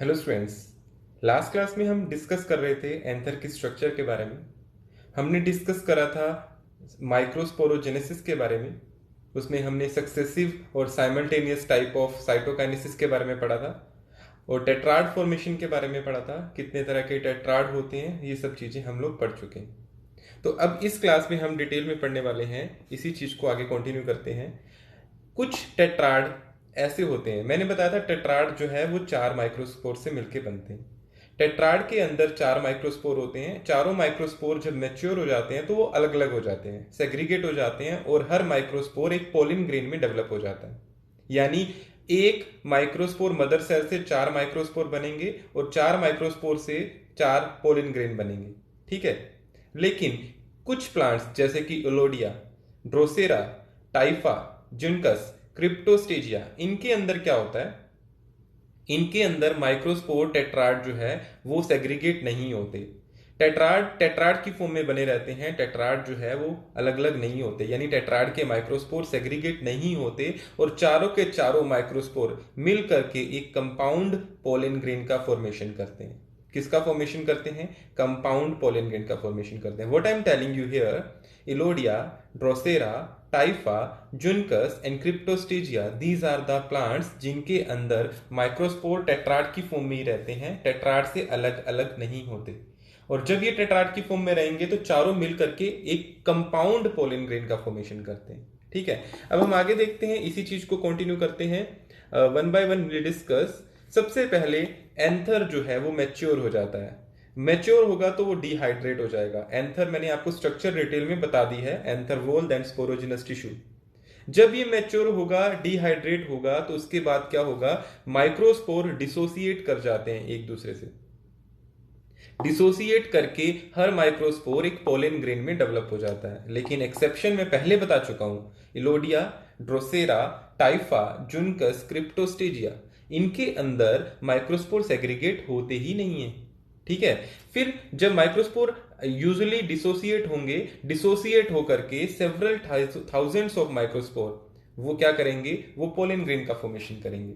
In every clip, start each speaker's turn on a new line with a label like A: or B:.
A: Hello students. Last class में हम discuss कर रहे थे एंथर की स्ट्रक्चर के बारे में। हमने डिस्कस करा था माइक्रोस्पोरोजेनेसिस के बारे में। उसमें हमने सक्सेसिव और साइमल्टेनियस टाइप ऑफ साइटोकाइनेसिस के बारे में पढ़ा था और टेट्राड फॉर्मेशन के बारे में पढ़ा था। कितने तरह के टेट्राड होते हैं, ये सब चीज़ें हम लोग पढ़ चुके हैं। तो अब इस क्लास में हम डिटेल में पढ़ने वाले हैं, इसी चीज़ को आगे कंटिन्यू करते हैं। कुछ टेट्राड ऐसे होते हैं, मैंने बताया था टेट्राड जो है वो 4 माइक्रोस्पोर से मिलकर बनते हैं। टेट्राड के अंदर 4 माइक्रोस्पोर होते हैं। चारों माइक्रोस्पोर जब मैच्योर हो जाते हैं तो वो अलग अलग हो जाते हैं, सेग्रीगेट हो जाते हैं और हर माइक्रोस्पोर एक पोलिन ग्रेन में डेवलप हो जाता है। यानी एक माइक्रोस्पोर मदर सेल से 4 माइक्रोस्पोर बनेंगे और 4 माइक्रोस्पोर से 4 पोलिन ग्रेन बनेंगे। ठीक है। लेकिन कुछ प्लांट्स जैसे कि ओलोडिया, ड्रोसेरा, टाइफा, जिनकस, क्रिप्टोस्टेजिया, इनके अंदर क्या होता है, इनके अंदर माइक्रोस्पोर टेट्राड जो है वो सेग्रीगेट नहीं होते। टेट्राड टेट्राड की फॉर्म में बने रहते हैं। टेट्राड जो है वो अलग अलग नहीं होते, यानी टेट्राड के माइक्रोस्पोर सेग्रीगेट नहीं होते और चारों के चारों माइक्रोस्पोर मिल करके एक कंपाउंड पोलन ग्रेन का फॉर्मेशन करते हैं। किसका फॉर्मेशन करते हैं? कंपाउंड पोलन ग्रेन का फॉर्मेशन करते हैं। What I am telling you here, Elodea, Drosera, Typha, Juncus and Cryptostegia, these are the plants जिनके अंदर माइक्रोस्पोर टेट्राड की फॉर्म में ही रहते हैं, टेट्राड से अलग अलग नहीं होते। और जब ये टेट्राड की फॉर्म में रहेंगे तो चारों मिल करके एक कंपाउंड पोलन ग्रेन का फॉर्मेशन करते हैं। ठीक है। अब हम आगे देखते हैं, इसी चीज को कंटिन्यू करते हैं, वन बाय वन डिस्कस। सबसे पहले एंथर जो है वो मैच्योर हो जाता है। मैच्योर होगा तो वो डिहाइड्रेट हो जाएगा। एंथर मैंने आपको स्ट्रक्चर डिटेल में बता दी है, anther wall then sporogenous tissue. जब ये मैच्योर होगा, डिहाइड्रेट होगा, तो उसके बाद क्या होगा, माइक्रोस्पोर डिसोसिएट कर जाते हैं एक दूसरे से। डिसोसिएट करके हर माइक्रोस्पोर एक पोलन ग्रेन में डेवलप हो जाता है। लेकिन एक्सेप्शन मैं पहले बता चुका हूं, इलोडिया, ड्रोसेरा, टाइफा, जुनकस, क्रिप्टोस्टेजिया, इनके अंदर माइक्रोस्पोर सेग्रीगेट होते ही नहीं है। ठीक है। फिर जब माइक्रोस्पोर यूजुअली डिसोसिएट होंगे, डिसोसिएट होकर के सेवरल थाउजेंड्स ऑफ माइक्रोस्पोर वो क्या करेंगे, वो पोलन ग्रेन का फॉर्मेशन करेंगे।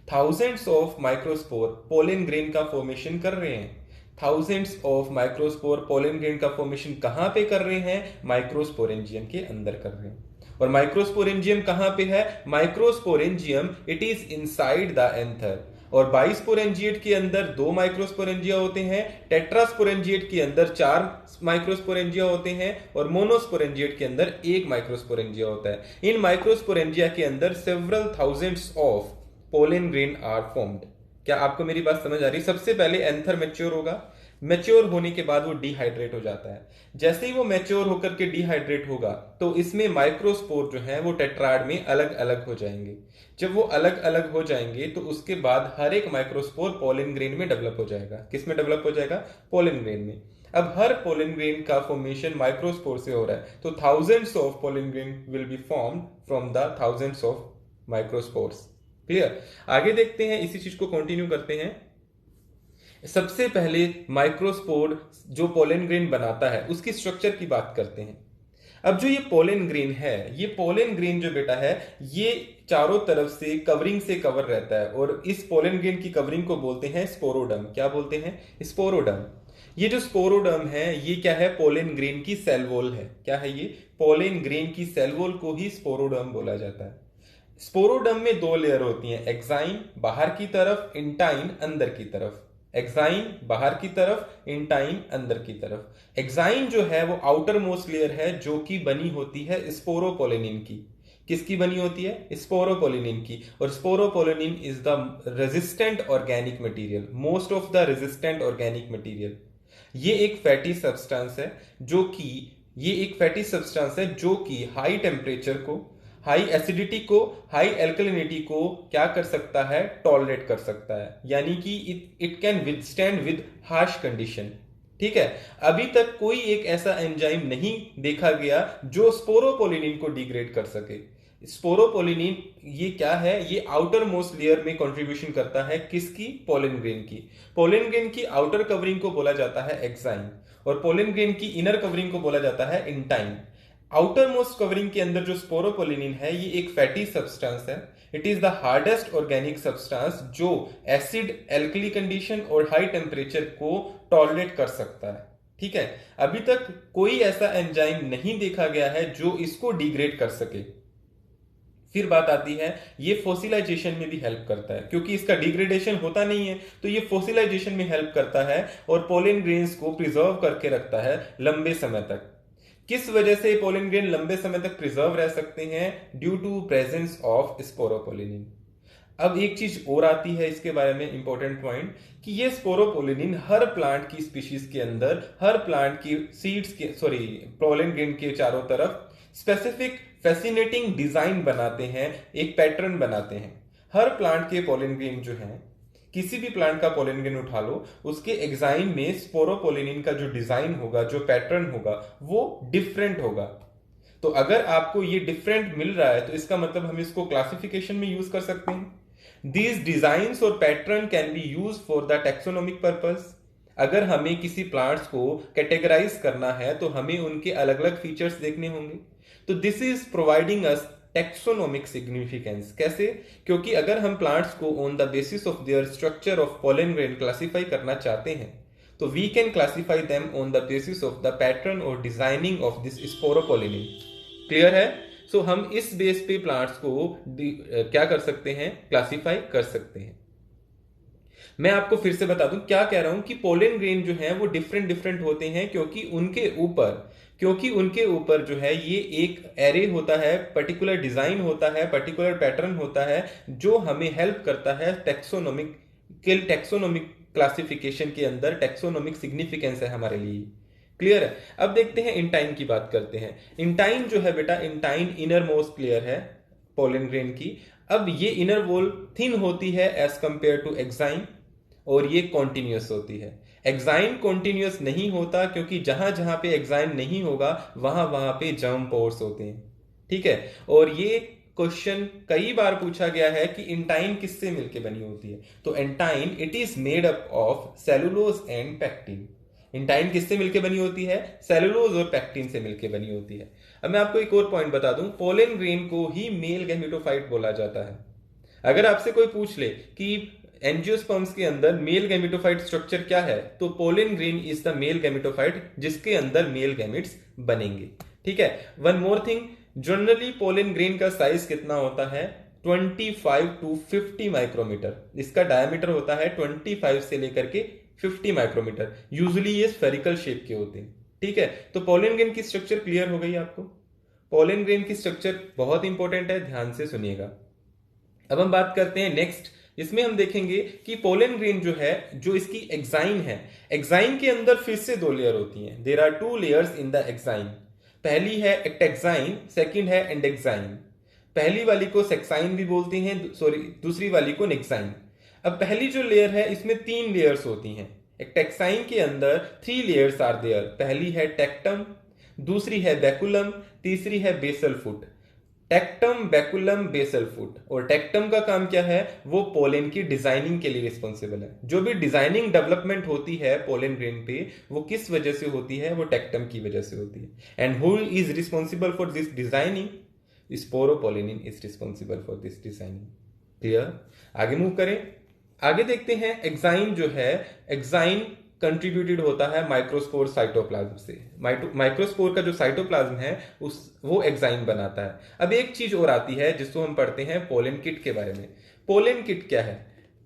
A: Thousands of microspore pollen grain का फॉर्मेशन कर रहे हैं। Thousands of microspore pollen grain का फॉर्मेशन कहां पे कर रहे हैं? माइक्रोस्पोरेंजियम के अंदर कर रहे हैं। और माइक्रोस्पोरेंजियम कहां पे है? Microsporangium it is inside the anther. और बाइस्पोरेंजिएट के अंदर 2 माइक्रोस्पोरेंजिया होते हैं, टेट्रास्पोरेंजिएट के अंदर 4 माइक्रोस्पोरेंजिया होते हैं और मोनोस्पोरेंजिएट के अंदर 1 माइक्रोस्पोरेंजिया होता है। इन माइक्रोस्पोरेंजिया के अंदर several thousands of pollen grain are formed. क्या आपको मेरी बात समझ आ रही? सबसे पहले एंथर मैच्योर होगा, मैच्योर होने के बाद वो डिहाइड्रेट हो जाता है। जैसे ही वो मैच्योर होकर के डिहाइड्रेट होगा तो इसमें माइक्रोस्पोर जो है वो टेट्राड में अलग अलग हो जाएंगे। जब वो अलग अलग हो जाएंगे तो उसके बाद हर एक माइक्रोस्पोर पोलन ग्रेन में डेवलप हो जाएगा। किस में डेवलप हो जाएगा? पोलन ग्रेन में। अब हर पोलन ग्रेन का फॉर्मेशन माइक्रोस्पोर से हो रहा है, तो thousands of pollen grain will be formed from the thousands of microspores. Clear? आगे देखते हैं, इसी चीज को कंटिन्यू करते हैं। सबसे पहले माइक्रोस्पोर जो पोलन ग्रेन बनाता है उसकी स्ट्रक्चर की बात करते हैं। अब जो ये पोलन ग्रेन है, ये पोलन ग्रेन जो बेटा है, ये चारों तरफ से कवरिंग से कवर रहता है और इस पोलन ग्रेन की कवरिंग को बोलते हैं स्पोरोडम। क्या बोलते हैं? स्पोरोडम। ये जो स्पोरोडम है ये क्या है? पोलन ग्रेन की सेल वॉल है। क्या है ये? पोलन ग्रेन की सेल वॉल को ही स्पोरोडम बोला जाता है। स्पोरोडम में 2 लेयर होती हैं, एक्साइन बाहर की तरफ, इंटाइन अंदर की तरफ। एक्साइन बाहर की तरफ, इंटाइन अंदर की तरफ। एक्साइन जो है वो आउटर मोस्ट लेयर है जो कि बनी होती है स्पोरोपोलिनिन की। किसकी बनी होती है? स्पोरोपोलिनिन की। और sporopollenin is the resistant organic material, most of the resistant organic material. ये एक फैटी सब्सटेंस है जो कि हाई टेम्परेचर को, हाई एसिडिटी को, हाई एल्कलिनिटी को क्या कर सकता है? टॉलरेट कर सकता है। यानी कि it can withstand with harsh condition. ठीक है। अभी तक कोई एक ऐसा एंजाइम नहीं देखा गया जो स्पोरोपोलिनिन को डिग्रेड कर सके। स्पोरोपोलिनिन ये क्या है? ये आउटर मोस्ट लेयर में कंट्रीब्यूशन करता है। किसकी? पोलन ग्रेन की। पोलन ग्रेन की आउटर कवरिंग को बोला जाता है एक्साइन और पोलन ग्रेन की इनर कवरिंग को बोला जाता है इंटाइन। आउटर मोस्ट कवरिंग के अंदर जो स्पोरोपोलिनिन है ये एक फैटी सब्सटेंस है। It is the hardest organic substance जो एसिड, एल्कली कंडीशन और हाई टेम्परेचर को टॉलरेट कर सकता है। ठीक है, अभी तक कोई ऐसा एंजाइम नहीं देखा गया है जो इसको डिग्रेड कर सके। फिर बात आती है, ये फोसिलाइजेशन में भी हेल्प करता है, क्योंकि इसका डिग्रेडेशन होता नहीं है तो ये फोसिलाइजेशन में हेल्प करता है और पोलन ग्रेन्स को प्रिजर्व करके रखता है लंबे समय तक। किस वजह से पोलन ग्रेन लंबे समय तक प्रिजर्व रह सकते हैं? Due to presence of sporopollenin. अब एक चीज और आती है इसके बारे में इंपॉर्टेंट पॉइंट, कि ये स्पोरोपोलिनिन हर प्लांट की स्पीशीज के अंदर, हर प्लांट की सीड्स के पोलन ग्रेन के चारों तरफ स्पेसिफिक फैसिनेटिंग डिजाइन बनाते हैं, एक पैटर्न बनाते हैं। हर प्लांट के पोलन ग्रेन जो है, किसी भी प्लांट का पोलन ग्रेन उठा लो, उसके एग्जाइन में स्पोरोपोलिनिन का जो डिजाइन होगा, जो पैटर्न होगा, वो डिफरेंट होगा। तो अगर आपको ये डिफरेंट मिल रहा है तो इसका मतलब हम इसको क्लासिफिकेशन में यूज कर सकते हैं। दीज डिजाइन्स और pattern can be use for the taxonomic purpose. अगर हमें किसी प्लांट्स को कैटेगराइज करना है तो हमें उनके अलग अलग फीचर्स देखने होंगे। तो this is providing us taxonomic significance. कैसे? क्योंकि अगर हम प्लांट्स को on the basis of their structure of pollen grain classify करना चाहते हैं तो we can classify them on the basis of the pattern और designing of this sporopollenin. Clear है? सो हम इस बेस पे प्लांट्स को क्या कर सकते हैं? क्लासिफाई कर सकते हैं। मैं आपको फिर से बता दूं, क्या कह रहा हूं कि पोलन ग्रेन जो है वो डिफरेंट डिफरेंट होते हैं क्योंकि उनके ऊपर जो है ये एक एरे होता है, पर्टिकुलर डिजाइन होता है, पर्टिकुलर पैटर्न होता है जो हमें हेल्प करता है टेक्सोनोमिक क्लासिफिकेशन के अंदर। टेक्सोनोमिक सिग्निफिकेंस है हमारे लिए। क्लियर है? अब देखते हैं इंटाइन की बात करते हैं। इंटाइन जो है बेटा, इंटाइन इनर मोस्ट लेयर है पोलन ग्रेन की। अब ये इनर वॉल थिन होती है एज कंपेयर टू एक्साइन और ये कॉन्टिन्यूस होती है। एक्साइन कॉन्टिन्यूस नहीं होता क्योंकि जहां जहां पे एक्साइन नहीं होगा वहां वहां पे जर्म पोर्स होते हैं। ठीक है, और ये क्वेश्चन कई बार पूछा गया है कि इंटाइन किससे मिलकर बनी होती है। तो intine it is made up of cellulose and pectin. Intine किससे मिलकर बनी होती है? सेलुलोज और पैक्टिन से मिलकर बनी होती है। अब मैं आपको एक और पॉइंट बता दूं, पोलन ग्रेन को ही मेल गैमेटोफाइट बोला जाता है। अगर आपसे कोई पूछ ले कि एंजियोस्पर्म्स के अंदर मेल गैमेटोफाइट स्ट्रक्चर क्या है, तो pollen grain is the male gametophyte जिसके अंदर मेल गैमेट्स बनेंगे। ठीक है, one more thing, generally pollen grain का साइज कितना होता है? 25 टू 50 माइक्रोमीटर। इसका डायमीटर होता है 25 से लेकर के 50 माइक्रोमीटर। यूजुअली ये स्फेरिकल शेप के होते हैं। ठीक है, तो पोलन ग्रेन की स्ट्रक्चर क्लियर हो गई आपको? पोलन ग्रेन की स्ट्रक्चर बहुत इंपॉर्टेंट है, ध्यान से सुनिएगा। अब हम बात करते हैं नेक्स्ट। इसमें हम देखेंगे कि पोलन ग्रेन जो है, जो इसकी एक्साइन है, एक्साइन के अंदर फिर से दो लेयर होती हैं। There are two layers in the exine. पहली है एक्टेक्साइन, सेकंड है एंडेक्साइन। पहली वाली को सेक्साइन भी बोलते हैं, दूसरी वाली को नेक्साइन। अब पहली जो लेयर है इसमें 3 लेयर्स होती हैं। एक्टेक्साइन के अंदर 3 लेयर्स आर देयर। पहली है टेक्टम, दूसरी है बैकुलम, तीसरी है basal foot. Tectum, baculum, basal foot. और टेक्टम का काम क्या है? वो पोलन की डिजाइनिंग के लिए रिस्पॉन्सिबल है। जो भी डिजाइनिंग डेवलपमेंट होती है पोलन ग्रेन पे, वो किस वजह से होती है? वो टेक्टम की वजह से होती है। And who is responsible for this designing? Sporopollenin is responsible for this designing. Clear? आगे मूव करें, आगे देखते हैं। एक्साइन जो है, एक्साइन कंट्रीब्यूटेड होता है माइक्रोस्पोर साइटोप्लाज्म से। माइक्रोस्पोर का जो साइटोप्लाज्म है वो एक्साइन बनाता है। अब एक चीज और आती है जिसको हम पढ़ते हैं पोलन किट के बारे में। पोलन किट क्या है?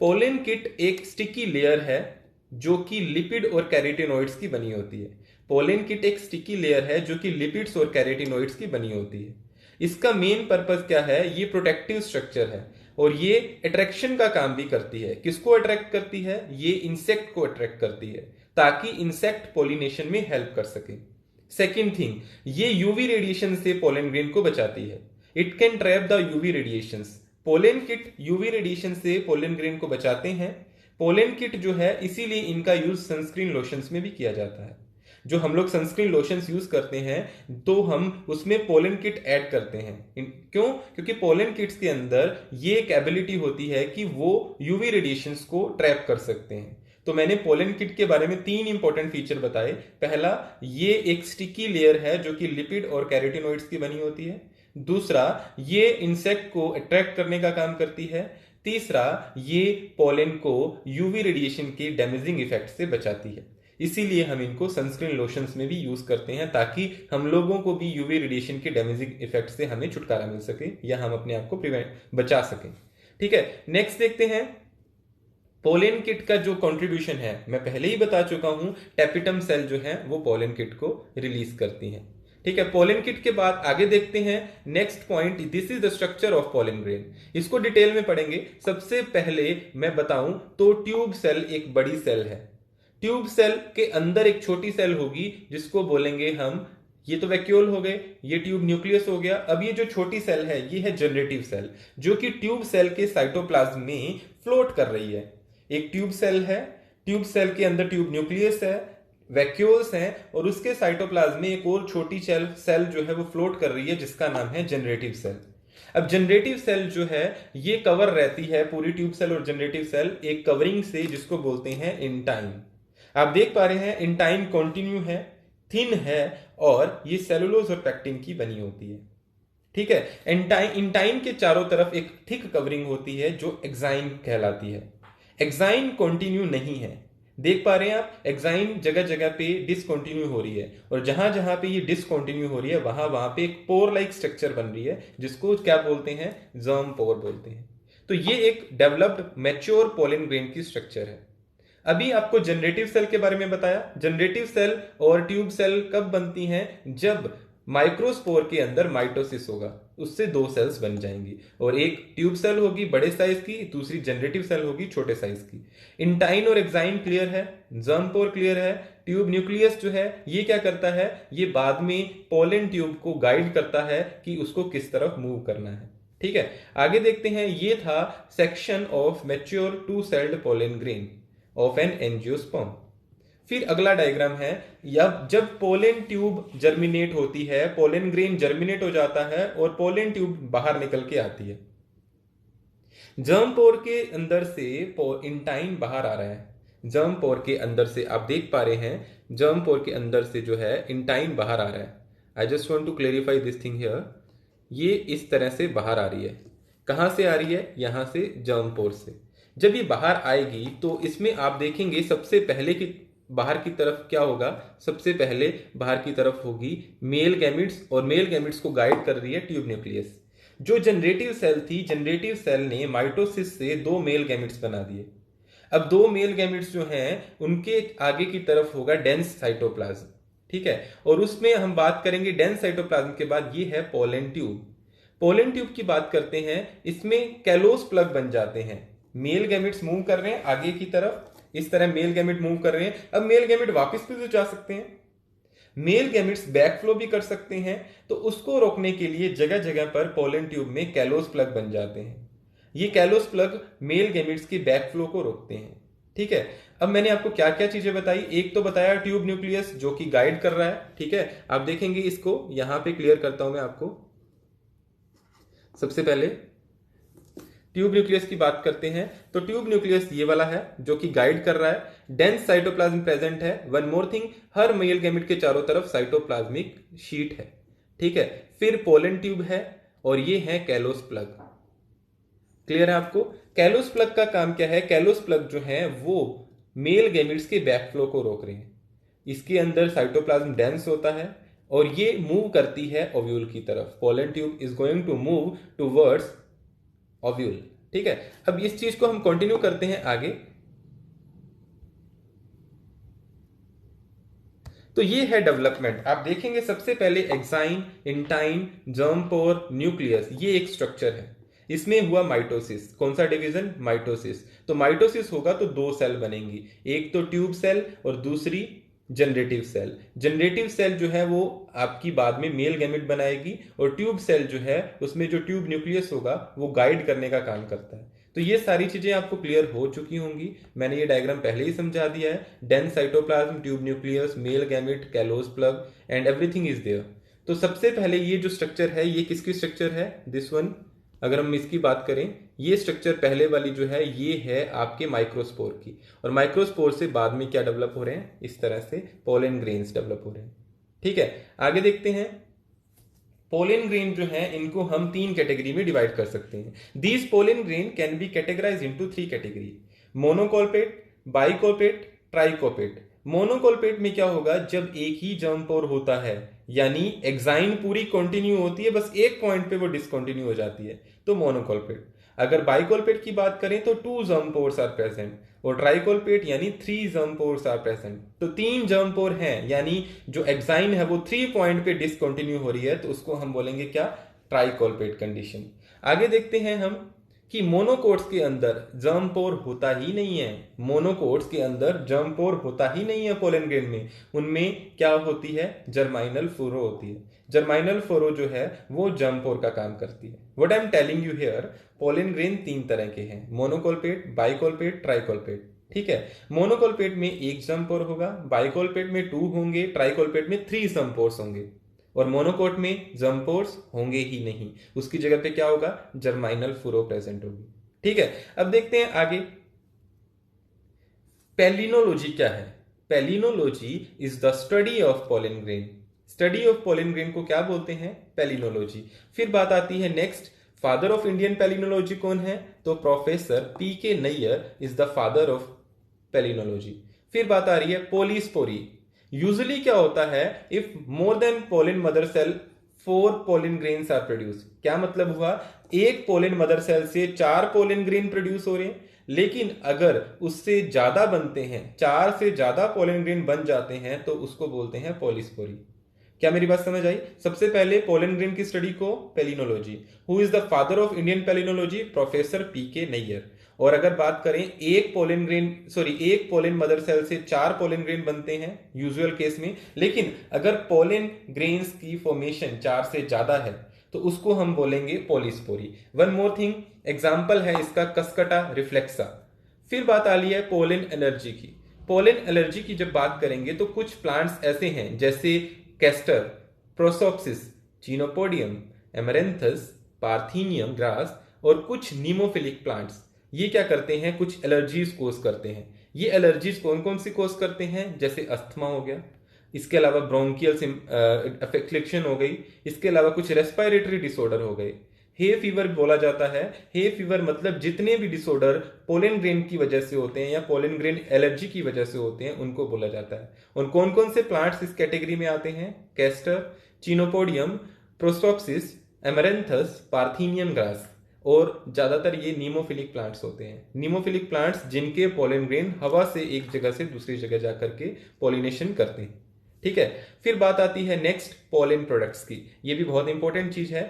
A: पोलन किट एक स्टिकी लेयर है जो कि लिपिड और कैरोटीनॉइड्स की बनी होती है। पोलन किट एक स्टिकी लेयर है जो कि लिपिड्स और कैरोटीनॉइड्स की बनी होती है। इसका मेन पर्पस क्या है? ये प्रोटेक्टिव स्ट्रक्चर है और ये अट्रैक्शन का काम भी करती है। किसको अट्रैक्ट करती है? ये इंसेक्ट को अट्रैक्ट करती है ताकि इंसेक्ट पोलिनेशन में हेल्प कर सके। सेकेंड थिंग, ये यूवी रेडिएशन से पोलन ग्रेन को बचाती है। It can trap the UV radiations. Pollen kit UV radiation से पोलन ग्रेन को बचाते हैं। पोलन किट जो है, इसीलिए इनका यूज सनस्क्रीन लोशंस में भी किया जाता है। जो हम लोग सनस्क्रीन लोशंस यूज करते हैं तो हम उसमें पोलन किट ऐड करते हैं। क्यों? क्योंकि पोलन किट्स के अंदर ये एक एबिलिटी होती है कि वो यूवी रेडिएशंस को ट्रैप कर सकते हैं। तो मैंने पोलन किट के बारे में 3 इंपॉर्टेंट फीचर बताए। पहला, ये एक स्टिकी लेयर है जो कि लिपिड और कैरोटीनॉइड्स की बनी होती है। दूसरा, ये इंसेक्ट को अट्रैक्ट करने का काम करती है। तीसरा, ये पोलन को यूवी रेडिएशन के डैमेजिंग इफेक्ट से बचाती है। इसीलिए हम इनको सनस्क्रीन लोशंस में भी यूज करते हैं, ताकि हम लोगों को भी यूवी रेडिएशन के डैमेजिंग इफेक्ट से हमें छुटकारा मिल सके या हम अपने आप को बचा सकें। ठीक है, नेक्स्ट देखते हैं। पोलन किट का जो कंट्रीब्यूशन है, मैं पहले ही बता चुका हूं, टेपिटम सेल जो है वो पोलन किट को रिलीज करती हैं। ठीक है, पोलन किट के बाद आगे देखते हैं next point, this is the structure of pollen grain. इसको डिटेल में पढ़ेंगे। सबसे पहले मैं बताऊं तो ट्यूब सेल एक बड़ी सेल है। ट्यूब सेल के अंदर एक छोटी सेल होगी जिसको बोलेंगे हम, ये तो वैक्यूल हो गए, ये ट्यूब न्यूक्लियस हो गया। अब ये जो छोटी सेल है ये है जनरेटिव सेल, जो कि ट्यूब सेल के साइटोप्लाज्म में फ्लोट कर रही है। एक ट्यूब सेल है, ट्यूब सेल के अंदर ट्यूब न्यूक्लियस है, वैक्यूल्स हैं, और उसके साइटोप्लाज्म में एक और छोटी सेल जो है वो फ्लोट कर रही है जिसका नाम है जनरेटिव सेल। अब जनरेटिव सेल जो है ये कवर रहती है, पूरी ट्यूब सेल और जनरेटिव सेल एक कवरिंग से जिसको बोलते हैं इंटाइन। आप देख पा रहे हैं इंटाइन कॉन्टिन्यू है, थिन है, और ये सेलुलोज और पैक्टिन की बनी होती है। ठीक है, इंटाइन के चारों तरफ एक थिक कवरिंग होती है जो एक्साइन कहलाती है। एक्साइन कॉन्टिन्यू नहीं है, देख पा रहे हैं आप, एक्साइन जगह जगह पे डिसकंटिन्यू हो रही है, और जहां जहां पे ये डिसकंटिन्यू हो रही है वहां वहां पे एक पोर लाइक स्ट्रक्चर बन रही है जिसको क्या बोलते हैं, जर्म पोर बोलते हैं। तो ये एक डेवलप्ड मैच्योर पोलन ग्रेन की स्ट्रक्चर है। अभी आपको जनरेटिव सेल के बारे में बताया। जनरेटिव सेल और ट्यूब सेल कब बनती हैं, जब माइक्रोस्पोर के अंदर माइटोसिस होगा, उससे दो सेल्स बन जाएंगी, और एक ट्यूब सेल होगी बड़े साइज की, दूसरी जनरेटिव सेल होगी छोटे साइज की। इंटाइन और एक्साइन क्लियर है, जर्म पोर क्लियर है। ट्यूब न्यूक्लियस जो है ये क्या करता है, ये बाद में पोलन ट्यूब को गाइड करता है कि उसको किस तरफ मूव करना है। ठीक है, आगे देखते हैं। ये था section of mature two celled pollen grain of an angiosperm. फिर अगला डायग्राम है, जब पोलन ट्यूब जर्मिनेट होती है, पोलन ग्रेन जर्मिनेट हो जाता है और पोलन ट्यूब बाहर निकल के आती है। जर्म पोर के अंदर से इंटाइन बाहर आ रहा है। जर्म पोर के अंदर से आप देख पा रहे हैं, जर्म पोर के अंदर से जो है इंटाइन बाहर आ रहा है। I just want to clarify this thing here. ये इस तरह से बाहर आ रही है। कहां से आ रही है, यहां से जर्म पोर से। जब ये बाहर आएगी तो इसमें आप देखेंगे सबसे पहले की बाहर की तरफ क्या होगा, सबसे पहले बाहर की तरफ होगी मेल गैमिट्स, और मेल गैमिट्स को गाइड कर रही है ट्यूब न्यूक्लियस। जो जनरेटिव सेल थी, जनरेटिव सेल ने माइटोसिस से दो मेल गैमिट्स बना दिए। अब दो मेल गैमिट्स जो हैं उनके आगे की तरफ होगा डेंस साइटोप्लाज्म। ठीक है, और उसमें हम बात करेंगे डेंस साइटोप्लाज्म के बाद ये है पोलन ट्यूब। पोलन ट्यूब की बात करते हैं, इसमें कैलोस प्लग बन जाते हैं। मेल गैमिट्स मूव कर रहे हैं आगे की तरफ, इस तरह मेल गैमिट मूव कर रहे हैं। अब मेल गैमिट वापस भी तो जा सकते हैं, मेल गैमिट्स बैकफ्लो भी कर सकते हैं, तो उसको रोकने के लिए जगह जगह पर पोलन ट्यूब में कैलोस प्लग बन जाते हैं। ये कैलोस प्लग मेल गैमिट्स के बैकफ्लो को रोकते हैं। ठीक है, अब मैंने आपको क्या क्या चीजें बताई। एक तो बताया ट्यूब न्यूक्लियस जो कि गाइड कर रहा है। ठीक है, आप देखेंगे इसको यहां पे क्लियर करता हूं मैं आपको। सबसे पहले ट्यूब न्यूक्लियस की बात करते हैं, तो ट्यूब न्यूक्लियस ये वाला है जो कि गाइड कर रहा है। डेंस साइटोप्लाज्म प्रेजेंट है। वन मोर थिंग, हर मेल गैमेट के चारों तरफ साइटोप्लाज्मिक शीट है। ठीक है, फिर पोलन ट्यूब है, और ये है कैलोस प्लग। क्लियर है आपको। कैलोस प्लग का काम क्या है, कैलोस प्लग जो है वो मेल गैमेट्स के बैकफ्लो को रोक रहे हैं। इसके अंदर साइटोप्लाज्म डेंस होता है और ये मूव करती है ओव्यूल की तरफ। Pollen tube is going to move towards ovule. ठीक है, अब इस चीज को हम कंटिन्यू करते हैं आगे। तो ये है डेवलपमेंट। आप देखेंगे सबसे पहले एक्साइन, इंटाइन, जर्म पोर, न्यूक्लियस, ये एक स्ट्रक्चर है। इसमें हुआ माइटोसिस। कौन सा डिवीजन, माइटोसिस। तो माइटोसिस होगा तो दो सेल बनेंगी, एक तो ट्यूब सेल और दूसरी जनरेटिव सेल। जनरेटिव सेल जो है वो आपकी बाद में मेल गैमेट बनाएगी, और ट्यूब सेल जो है उसमें जो ट्यूब न्यूक्लियस होगा वो गाइड करने का काम करता है। तो ये सारी चीजें आपको क्लियर हो चुकी होंगी। मैंने ये डायग्राम पहले ही समझा दिया है। Dense cytoplasm, tube nucleus, male gamete, callose plug and everything is there. तो सबसे पहले ये जो स्ट्रक्चर है ये किसकी स्ट्रक्चर है, दिस वन। अगर हम इसकी बात करें, ये स्ट्रक्चर पहले वाली जो है ये है आपके माइक्रोस्पोर की, और माइक्रोस्पोर से बाद में क्या डेवलप हो रहे हैं, इस तरह से पोलन ग्रेन्स डेवलप हो रहे हैं। ठीक है, आगे देखते हैं। पोलन ग्रेन जो है इनको हम 3 कैटेगरी में डिवाइड कर सकते हैं। These pollen grain can be categorise into 3 category, monocolpate, bicolpate, tricolpate. Monocolpate में क्या होगा, जब एक ही जर्म पोर होता है, यानी एक्साइन पूरी कंटिन्यू होती है, बस एक पॉइंट पे वो डिसकंटिन्यू हो जाती है, तो मोनोकोल्पेट। अगर बाइकोल्पेट की बात करें तो 2 जर्म पोर्स आर प्रेजेंट, और ट्राइकोल्पेट यानी 3 जर्म पोर्स आर प्रेजेंट। तो 3 जर्म पोर हैं, यानी जो एक्साइन है वो 3 पॉइंट पे डिसकंटिन्यू हो रही है, तो उसको हम बोलेंगे क्या, ट्राइकोल्पेट कंडीशन। आगे देखते हैं हम कि मोनोकोट्स के अंदर जर्म पोर होता ही नहीं है। मोनोकोट्स के अंदर जर्म पोर होता ही नहीं है पोलन ग्रेन में। उनमें क्या होती है, जर्माइनल फ्लोरो होती है। जर्माइनल फ्लोरो जो है वो जर्म पोर का काम करती है। What I am telling you here, pollen grain 3 तरह के हैं, मोनोकोल्पेट, बाइकोल्पेट, ट्राइकोल्पेट। ठीक है, मोनोकोल्पेट में 1 जर्म पोर होगा, बाइकोल्पेट में 2 होंगे, ट्राइकोल्पेट में 3 जर्म पोर्स होंगे, और मोनोकोट में जर्म पोर्स होंगे ही नहीं। उसकी जगह पे क्या होगा, जर्माइनल फुरो प्रेजेंट होगी। ठीक है, अब देखते हैं आगे, पेलिनोलॉजी क्या है। Palynology is the study of pollen grain. Study of pollen grain को क्या बोलते हैं, पेलिनोलॉजी। फिर बात आती है next, father of Indian palynology कौन है, तो professor P K. Nayar is the father of palynology. फिर बात आ रही है पोलिस्पोरी। यूजुअली क्या होता है, if more then pollen mother cell 4 pollen grains are produce. क्या मतलब हुआ, एक पोलन मदर सेल से 4 पोलन ग्रेन प्रोड्यूस हो रहे हैं, लेकिन अगर उससे ज्यादा बनते हैं, 4 से ज्यादा पोलन ग्रेन बन जाते हैं, तो उसको बोलते हैं पोलिस्पोरी। क्या मेरी बात समझ आई। सबसे पहले पोलन ग्रेन की स्टडी को palynology. Who is the father of Indian palynology, professor P K. Nayar. और अगर बात करें एक पोलन मदर सेल से 4 पोलन ग्रेन बनते हैं यूजुअल केस में, लेकिन अगर पोलन ग्रेन्स की फॉर्मेशन 4 से ज्यादा है तो उसको हम बोलेंगे पोलिस्पोरी। वन मोर थिंग, एग्जाम्पल है इसका कस्कटा रिफ्लेक्सा। फिर बात आ रही है पोलन एलर्जी की। पोलन एलर्जी की जब बात करेंगे तो कुछ प्लांट्स ऐसे हैं जैसे castor, Prosopis, Chenopodium, Amaranthus, Parthenium grass और कुछ नीमोफिलिक प्लांट्स, ये क्या करते हैं, कुछ एलर्जीज कोज करते हैं। ये एलर्जीज कौन कौन सी कोज करते हैं, जैसे अस्थमा हो गया, इसके अलावा ब्रोंकियल अफेक्शन हो गई, इसके अलावा कुछ रेस्पिरेटरी डिसऑर्डर हो गए। हे फीवर बोला जाता है। हे फीवर मतलब जितने भी डिसऑर्डर पोलन ग्रेन की वजह से होते हैं या पोलन ग्रेन एलर्जी की वजह से होते हैं, उनको बोला जाता है। और कौन कौन से प्लांट्स इस कैटेगरी में आते हैं, castor, Chenopodium, Prosopis, Amaranthus, Parthenium grass, और ज्यादातर ये नीमोफिलिक प्लांट्स होते हैं। नीमोफिलिक प्लांट्स जिनके पोलन ग्रेन हवा से एक जगह से दूसरी जगह जाकर के पॉलिनेशन करते हैं। ठीक है, फिर बात आती है नेक्स्ट पोलन प्रोडक्ट्स की। ये भी बहुत इंपॉर्टेंट चीज है,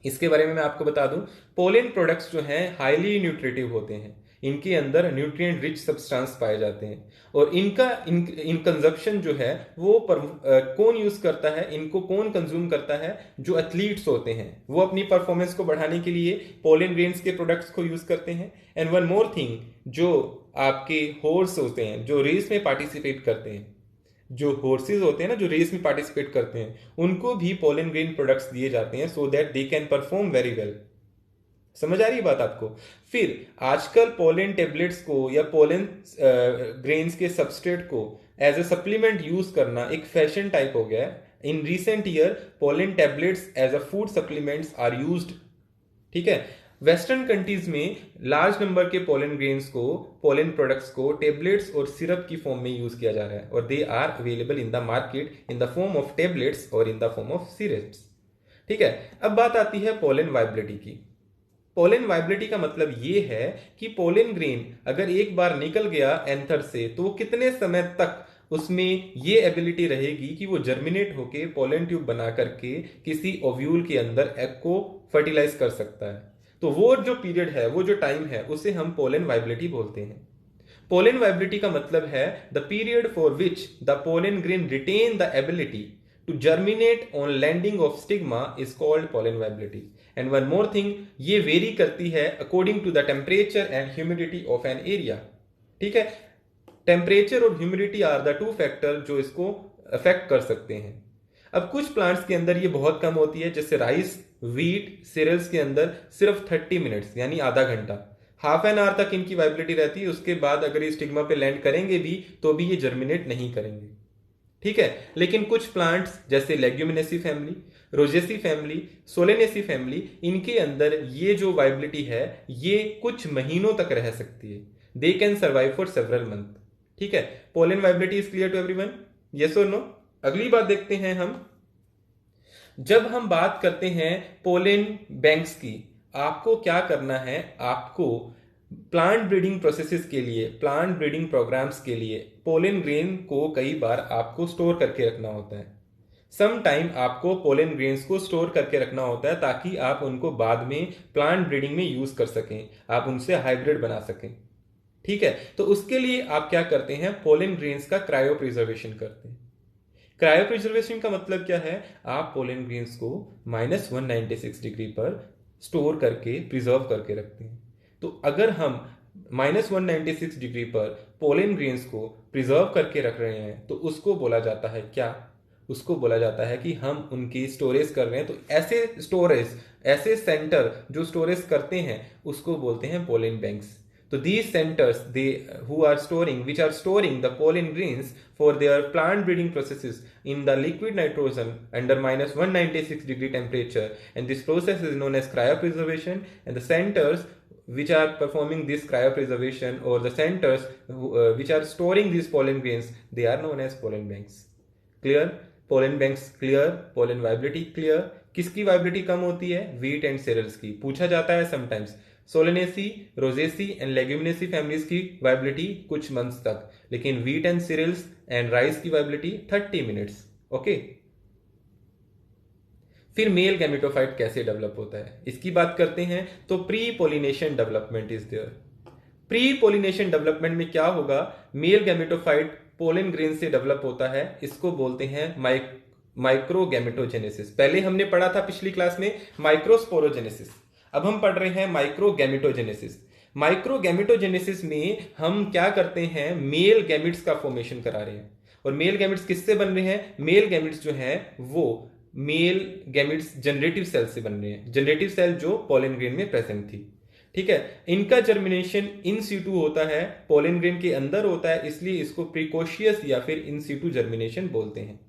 A: इसके बारे में मैं आपको बता दूं। पोलन प्रोडक्ट्स जो हैं हाईली न्यूट्रिटिव होते हैं, इनके अंदर न्यूट्रिएंट रिच सब्सटेंस पाए जाते हैं, और इनका इन कंजप्शन जो है वो कौन यूज करता है, इनको कौन कंज्यूम करता है, जो एथलीट्स होते हैं वो अपनी परफॉर्मेंस को बढ़ाने के लिए पोलन ग्रेन्स के प्रोडक्ट्स को यूज करते हैं। एंड वन मोर थिंग, जो आपके हॉर्स होते हैं जो रेस में पार्टिसिपेट करते हैं, जो हॉर्सेज होते हैं ना जो रेस में पार्टिसिपेट करते हैं, उनको भी पोलन ग्रेन प्रोडक्ट्स दिए जाते हैं so that they can perform very well. समझ आ रही है बात आपको। फिर आजकल पोलन टेबलेट्स को या पोलन ग्रेन्स के सबस्ट्रेट को एज ए सप्लीमेंट यूज करना एक फैशन टाइप हो गया है। In recent year pollen tablets as a food supplements are used. ठीक है, वेस्टर्न कंट्रीज में लार्ज नंबर के पोलन ग्रेन्स को, पोलन प्रोडक्ट्स को टेबलेट्स और सिरप की फॉर्म में यूज किया जा रहा है, और they are available in the market in the form of tablets और इन द फॉर्म ऑफ सिरप्स। ठीक है, अब बात आती है पोलन वाइबिलिटी की। पोलन वाइबिलिटी का मतलब ये है कि पोलन ग्रेन अगर एक बार निकल गया एंथर से, तो वो कितने समय तक उसमें ये एबिलिटी रहेगी कि वो जर्मिनेट होके पोलन ट्यूब बना करके किसी ओव्यूल के अंदर एग को फर्टिलाइज कर सकता है। तो वो जो पीरियड है, वो जो टाइम है, उसे हम पोलन वाइबिलिटी बोलते हैं। पोलन वाइबिलिटी का मतलब है the period for which the pollen grain retain the ability to germinate on landing of stigma is called pollen viability. And one more thing, ये वेरी करती है according to the temperature and humidity of an area. ठीक है, temperature और humidity are the 2 factor जो इसको affect कर सकते हैं। अब कुछ प्लांट्स के अंदर ये बहुत कम होती है, जैसे राइस, व्हीट, सीरियल्स के अंदर सिर्फ 30 मिनट्स यानी आधा घंटा, हाफ एन आवर तक इनकी वाइबिलिटी रहती है। उसके बाद अगर ये स्टिग्मा पे लैंड करेंगे भी तो भी ये जर्मिनेट नहीं करेंगे। ठीक है। लेकिन कुछ प्लांट्स जैसे Leguminosae family, Rosaceae family, Solanaceae family, इनके अंदर ये जो वाइबिलिटी है ये कुछ महीनों तक रह सकती है। They can survive for several month. ठीक है। Pollen viability is clear to everyone? Yes और नो? अगली बात देखते हैं हम। जब हम बात करते हैं पोलन बैंक्स की, आपको क्या करना है, आपको प्लांट ब्रीडिंग प्रोसेसेस के लिए, प्लांट ब्रीडिंग प्रोग्राम्स के लिए पोलन ग्रेन को कई बार आपको स्टोर करके रखना होता है। सम टाइम आपको पोलन ग्रेन्स को स्टोर करके रखना होता है ताकि आप उनको बाद में प्लांट ब्रीडिंग में यूज कर सकें, आप उनसे हाइब्रिड बना सकें। ठीक है। तो उसके लिए आप क्या करते हैं, पोलन ग्रेन्स का क्रायो प्रिजर्वेशन करते हैं। क्रायो प्रिजर्वेशन का मतलब क्या है, आप पोलन ग्रेन्स को -196 डिग्री पर स्टोर करके प्रिजर्व करके रखते हैं। तो अगर हम -196 डिग्री पर पोलन ग्रेन्स को प्रिजर्व करके रख रहे हैं तो उसको बोला जाता है क्या, उसको बोला जाता है कि हम उनकी स्टोरेज कर रहे हैं। तो ऐसे स्टोरेज, ऐसे सेंटर जो स्टोरेज करते हैं उसको बोलते हैं pollen banks. So these centers, which are storing the pollen grains for their plant breeding processes in the liquid nitrogen under -196 degree temperature, and this process is known as cryopreservation. And the centers which are performing this cryopreservation, or the centers which are storing these pollen grains, they are known as pollen banks. Clear? Pollen banks clear, pollen viability clear. किसकी viability कम होती है? wheat and cereals की। पूछा जाता है sometimes। Solanaceae, Rosaceae and Leguminosae families की viability कुछ months तक, लेकिन wheat and cereals and rice की वाइबिलिटी 30 मिनट्स। ओके। फिर मेल गैमेटोफाइट कैसे डेवलप होता है इसकी बात करते हैं। तो pre pollination development is there. Pre pollination development में क्या होगा, मेल गैमेटोफाइट पोलन ग्रेन से डेवलप होता है, इसको बोलते हैं माइक्रोगैमेटोजेनेसिस। पहले हमने पढ़ा था पिछली क्लास में माइक्रोस्पोरोजेनेसिस, अब हम पढ़ रहे हैं माइक्रोगैमेटोजेनेसिस। माइक्रोगैमेटोजेनेसिस में हम क्या करते हैं, मेल गैमिट्स का फॉर्मेशन करा रहे हैं। और मेल गैमिट्स किससे बन रहे हैं, मेल गैमिट्स जो है वो मेल गैमिट्स जनरेटिव सेल से बन रहे हैं, जनरेटिव सेल जो पोलन ग्रेन में प्रेजेंट थी। ठीक है। इनका जर्मिनेशन इन सीटू होता है, पोलन ग्रेन के अंदर होता है, इसलिए इसको प्रिकॉशियस या फिर इन सीटू जर्मिनेशन बोलते हैं।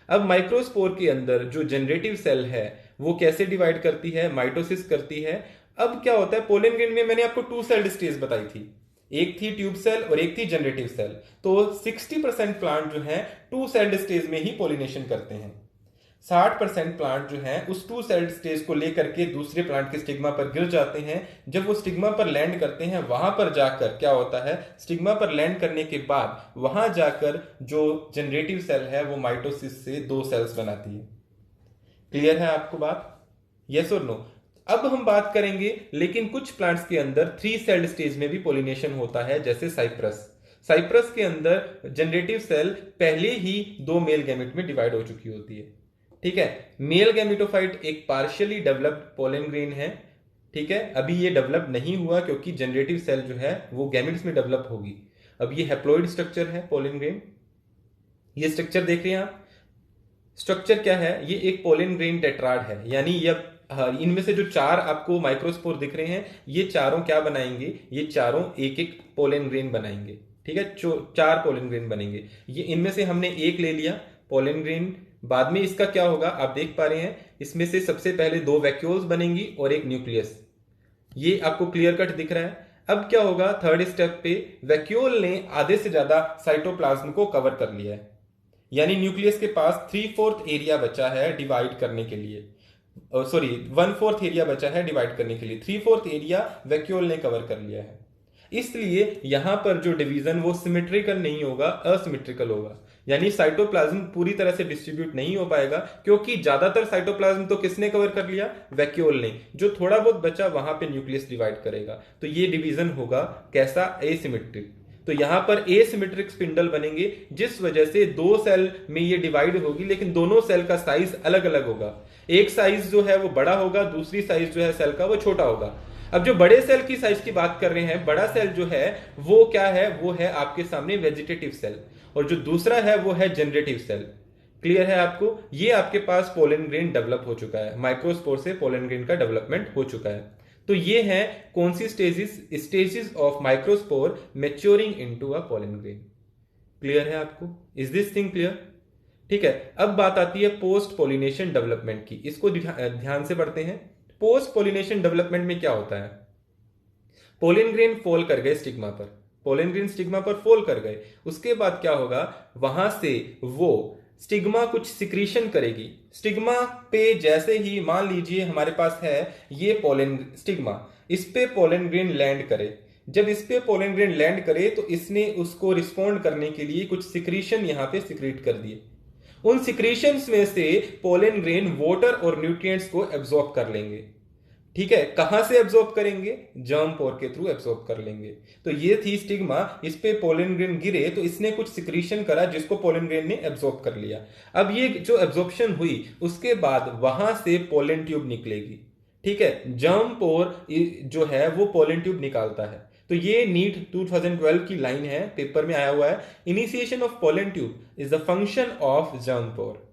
A: अब माइक्रोस्पोर के अंदर जो जनरेटिव सेल है वो कैसे डिवाइड करती है, माइटोसिस करती है। अब क्या होता है, पोलन ग्रेन में मैंने आपको 2 सेल स्टेज बताई थी, एक थी ट्यूब सेल और एक थी जनरेटिव सेल। तो 60% प्लांट जो है 2 सेल स्टेज में ही पोलिनेशन करते हैं। 60% प्लांट जो है उस 2 सेल स्टेज को लेकर के दूसरे प्लांट के स्टिग्मा पर गिर जाते हैं। जब वो स्टिग्मा पर लैंड करते हैं, वहां पर जाकर क्या होता है, स्टिग्मा पर लैंड करने के बाद वहां जाकर जो जनरेटिव सेल है वो माइटोसिस से 2 सेल्स बनाती है। क्लियर है आपको बात? यस और नो? अब हम बात करेंगे, लेकिन कुछ प्लांट्स के अंदर 3 सेल्ड स्टेज में भी पोलिनेशन होता है, जैसे साइप्रस। साइप्रस के अंदर जनरेटिव सेल पहले ही 2 मेल गैमेट में डिवाइड हो चुकी होती है। ठीक है। मेल गैमेटोफाइट एक पार्शियली डेवलप्ड पोलन ग्रेन है। ठीक है। अभी ये डेवलप नहीं हुआ क्योंकि जनरेटिव सेल जो है वो गैमेट्स में डेवलप होगी। अब ये हैप्लॉइड स्ट्रक्चर है पोलन ग्रेन, ये स्ट्रक्चर देख रहे हैं आप। स्ट्रक्चर क्या है, ये एक पोलन ग्रेन टेट्राड है, यानी ये इनमें से जो 4 आपको माइक्रोस्पोर दिख रहे हैं, ये चारों क्या बनाएंगे, ये चारों एक एक पोलन ग्रेन बनाएंगे। ठीक है। 4 पोलन ग्रेन बनेंगे। ये इनमें से हमने एक ले लिया पोलन ग्रेन, बाद में इसका क्या होगा आप देख पा रहे हैं, इसमें से सबसे पहले 2 वैक्यूल्स बनेंगी और एक न्यूक्लियस। ये आपको क्लियर कट दिख रहा है। अब क्या होगा, थर्ड स्टेप पे वैक्यूल ने आधे से ज्यादा साइटोप्लाज्म को कवर कर लिया है, यानी न्यूक्लियस के पास 3/4 एरिया बचा है डिवाइड करने के लिए, सॉरी 1/4 एरिया बचा है डिवाइड करने के लिए। 3/4 एरिया वैक्यूल ने कवर कर लिया है। इसलिए यहां पर जो डिवीजन वो सिमेट्रिकल नहीं होगा, असिमेट्रिकल होगा, यानी साइटोप्लाज्म पूरी तरह से डिस्ट्रीब्यूट नहीं हो पाएगा, क्योंकि ज्यादातर साइटोप्लाज्म तो किसने कवर कर लिया, वैक्यूल ने। जो थोड़ा बहुत बचा वहां पे न्यूक्लियस डिवाइड करेगा। तो ये डिवीजन होगा कैसा, एसिमेट्रिक। तो यहां पर एसिमेट्रिक स्पिंडल बनेंगे, जिस वजह से 2 सेल में ये डिवाइड होगी, लेकिन दोनों सेल का साइज अलग अलग होगा। एक साइज जो है वो बड़ा होगा, दूसरी साइज जो है सेल का वो छोटा होगा। अब जो बड़े सेल की साइज की बात कर रहे हैं, बड़ा सेल जो है वो क्या है, वो है आपके सामने वेजिटेटिव सेल, और जो दूसरा है वो है जनरेटिव सेल। क्लियर है आपको? ये आपके पास पोलन ग्रेन डेवलप हो चुका है, माइक्रोस्पोर से पोलन ग्रेन का डेवलपमेंट हो चुका है। तो ये है कौन सी stages of microspore maturing into a pollen grain. Clear है आपको? Is this thing clear? ठीक है, अब बात आती है पोस्ट पोलिनेशन डेवलपमेंट की। इसको ध्यान से पढ़ते हैं। पोस्ट पोलिनेशन डेवलपमेंट में क्या होता है? पोलन ग्रेन फॉल कर गए स्टिग्मा पर, पोलन ग्रेन स्टिग्मा पर फॉल कर गए, उसके बाद क्या होगा, वहां से वो स्टिग्मा कुछ सिक्रीशन करेगी। स्टिग्मा पे जैसे ही मान लीजिए हमारे पास है ये पोलन स्टिग्मा, इस पे पोलन ग्रेन लैंड करे। जब इस पे पोलन ग्रेन लैंड करे तो इसने उसको रिस्पॉन्ड करने के लिए कुछ सिक्रीशन यहां पे सिक्रीट कर दिए। उन सिक्रीशंस में से पोलन ग्रेन वाटर और न्यूट्रिएंट्स को एब्जॉर्ब कर लेंगे। ठीक है, कहां से एब्जॉर्ब करेंगे? जर्म पोर के थ्रू एब्जॉर्ब कर लेंगे। तो ये थी स्टिग्मा, इस पे पोलन ग्रेन गिरे तो इसने कुछ सिक्रीशन करा जिसको पोलन ग्रेन ने एब्जॉर्ब कर लिया। अब ये जो एब्जॉर्प्शन हुई उसके बाद वहां से पोलन ट्यूब निकलेगी। ठीक है, जर्म पोर जो है वो पोलन ट्यूब निकालता है। तो ये नीट 2012 की लाइन है, पेपर में आया हुआ है, initiation of pollen tube is the function of germ pore.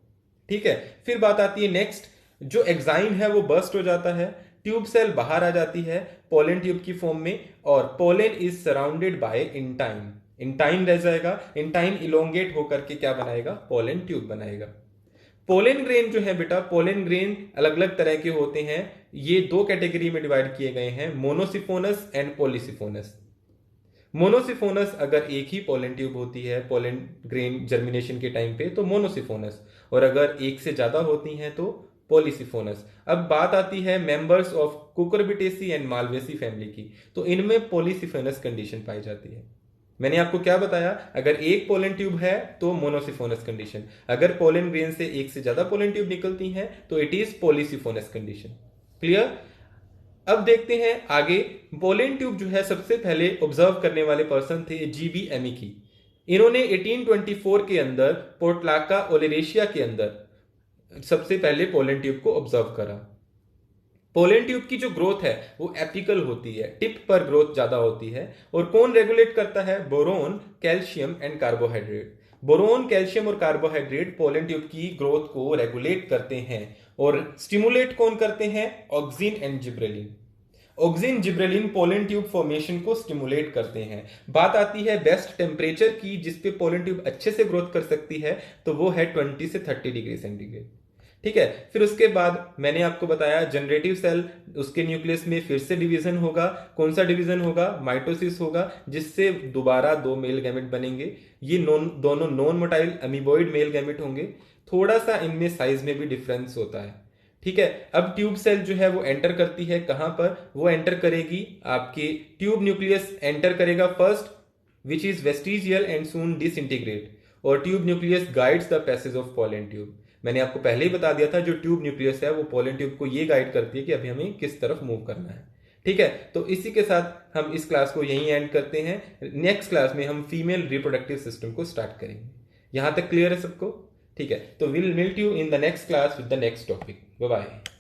A: ठीक है, फिर बात आती है नेक्स्ट, जो एग्जाइम है वो बर्स्ट हो जाता है, ट्यूब सेल बाहर आ जाती है पोलन ट्यूब की फॉर्म में, और pollen is surrounded by intine. Intine रह जाएगा, इंटाइन इलोंगेट होकर के क्या बनाएगा? पोलन ट्यूब बनाएगा। पोलन ग्रेन जो है बेटा, पोलन ग्रेन अलग अलग तरह के होते हैं, ये दो कैटेगरी में डिवाइड किए गए हैं, मोनोसिफोनस एंड पॉलीसिफोनस। मोनोसिफोनस अगर एक ही पोलन ट्यूब होती है पोलन ग्रेन जर्मिनेशन के टाइम पे तो मोनोसिफोनस, और अगर एक से ज्यादा होती हैं तो पॉलीसिफोनस। अब बात आती है members of Cucurbitaceae and Malvaceae family की, तो इनमें पॉलीसिफोनस कंडीशन पाई जाती है। मैंने आपको क्या बताया, अगर एक पोलन ट्यूब है तो मोनोसिफोनस कंडीशन, अगर पोलन ग्रेन से एक से ज्यादा पोलन ट्यूब निकलती हैं तो इट इज पॉलीसिफोनस कंडीशन। क्लियर? अब देखते हैं आगे। पोलन ट्यूब जो है सबसे पहले ऑब्जर्व करने वाले पर्सन थे जीबी एमिकी। इन्होंने 1824 के अंदर पोर्टलाका ओलेरेशिया के अंदर सबसे पहले पोलन ट्यूब को ऑब्जर्व करा। पोलन ट्यूब की जो ग्रोथ है वो एपिकल होती है, टिप पर ग्रोथ ज्यादा होती है। और कौन रेगुलेट करता है? Boron, calcium and carbohydrate. Boron, calcium और कार्बोहाइड्रेट पोलन ट्यूब की ग्रोथ को रेगुलेट करते हैं। और स्टिमुलेट कौन करते हैं? Auxin and gibberellin. Auxin gibberellin pollen tube formation को स्टिमुलेट करते हैं। बात आती है बेस्ट टेम्परेचर की जिसपे पोलन ट्यूब अच्छे से ग्रोथ कर सकती है, तो वो है 20 से 30 डिग्री सेंटीग्रेड। ठीक है, फिर उसके बाद मैंने आपको बताया जनरेटिव सेल, उसके न्यूक्लियस में फिर से डिवीजन होगा। कौन सा डिवीजन होगा? माइटोसिस होगा, जिससे दोबारा दो मेल गैमेट बनेंगे। ये दोनों non motile amoeboid male gamete होंगे। थोड़ा सा इनमें साइज में भी डिफरेंस होता है। ठीक है, अब ट्यूब सेल जो है वो एंटर करती है कहां पर? वो एंटर करेगी आपके ट्यूब न्यूक्लियस एंटर करेगा first, which is vestigial and soon disintegrate, और tube nucleus guides the passage of pollen tube. मैंने आपको पहले ही बता दिया था जो ट्यूब न्यूक्लियस है वो पोलन ट्यूब को ये गाइड करती है कि अभी हमें किस तरफ मूव करना है। ठीक है, तो इसी के साथ हम इस क्लास को यहीं एंड करते हैं। नेक्स्ट क्लास में हम फीमेल रिप्रोडक्टिव सिस्टम को स्टार्ट करेंगे। यहां तक क्लियर है सबको? ठीक है, तो will meet you in the next class with the next topic. Bye bye.